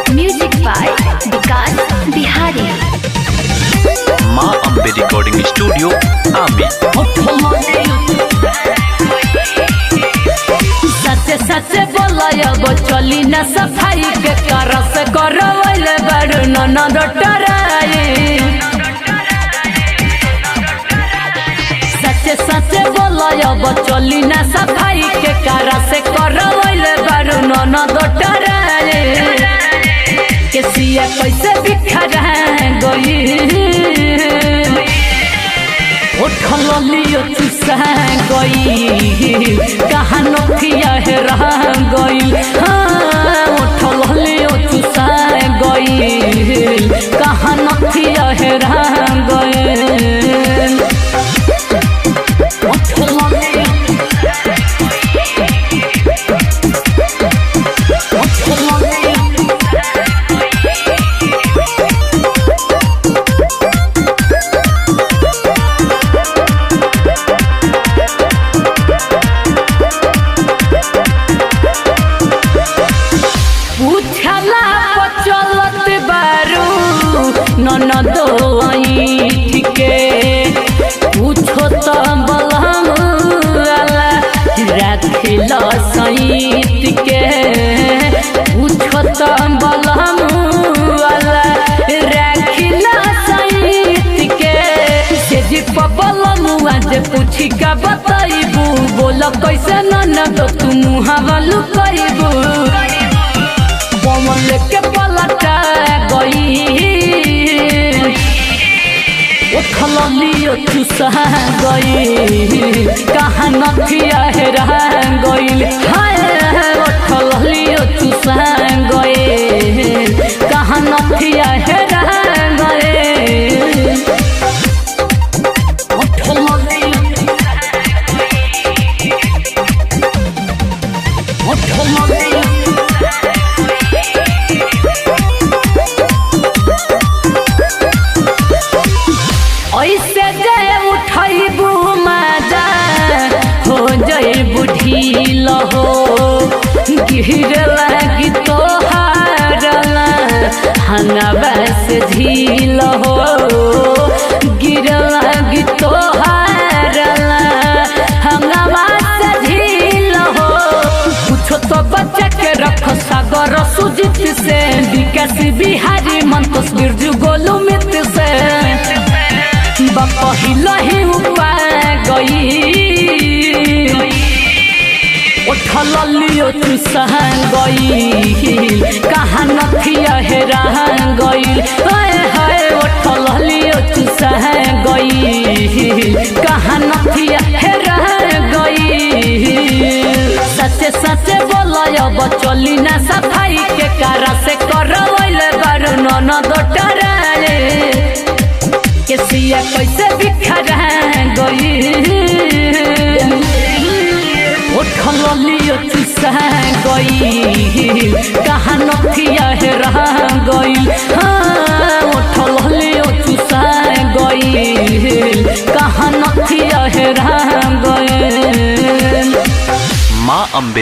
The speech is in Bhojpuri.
म्यूजिक बाय विकास बिहारी। माँ अम्बे रिकॉर्डिंग स्टूडियो आमी। सच्चे सच्चे बोलब चली न सफाई के करस करवल बड़ ननद डराए। सच्चे सच्चे बोलब चली न सफाई के करस करवल बड़ ननद डराए। केसिया कैसे बिखर गई उठल लियो चुसा गई कहाँ नखिया है रह गई। हाँ उठल लियो चुसा गई कहाँ नखिया है रह गई। पूछला चलत बारू ननदो ठीके पूछो तो बलम रखल सईत के। पूछो तो बलम रखल सईत के। से जी बलम आज पूछी का बताइबू बोल कैसे ननद तू मुहावा लुकैबू। पवन के पलटा गई उठल लियो चुसा गई कहाँ नखिया है रह गई। हाय उठल लियो चुसा गई कहाँ नखिया है रह गई। ऐसे जे उठैबू मजा हो जैबू ढील हो। गिर लगी तोहारला हंगवा से झील हो। गिर लगी तोहारला हंगवा से झील हो। कुछ तो बच्चा के रख सागर सुजित से विकास बिहारी मन तस्वीर जो गोलू मित से। पहिला ही उपा गई उठल लियो चुसा गई कहाँ नखिया है रह गई। हाय उठल लियो चुसा गई कहाँ नखिया है रह गई। सच्चे सच्चे बोलब चली न सफाई के कारा से करवल बड़ ननद डराए। केसिया कैसे बिखर गई उठल लियो चुसा गई कहाँ नखिया है रह गई। हाँ उठल लियो चुसा गई कहाँ नखिया है रह गई। माँ अम्बे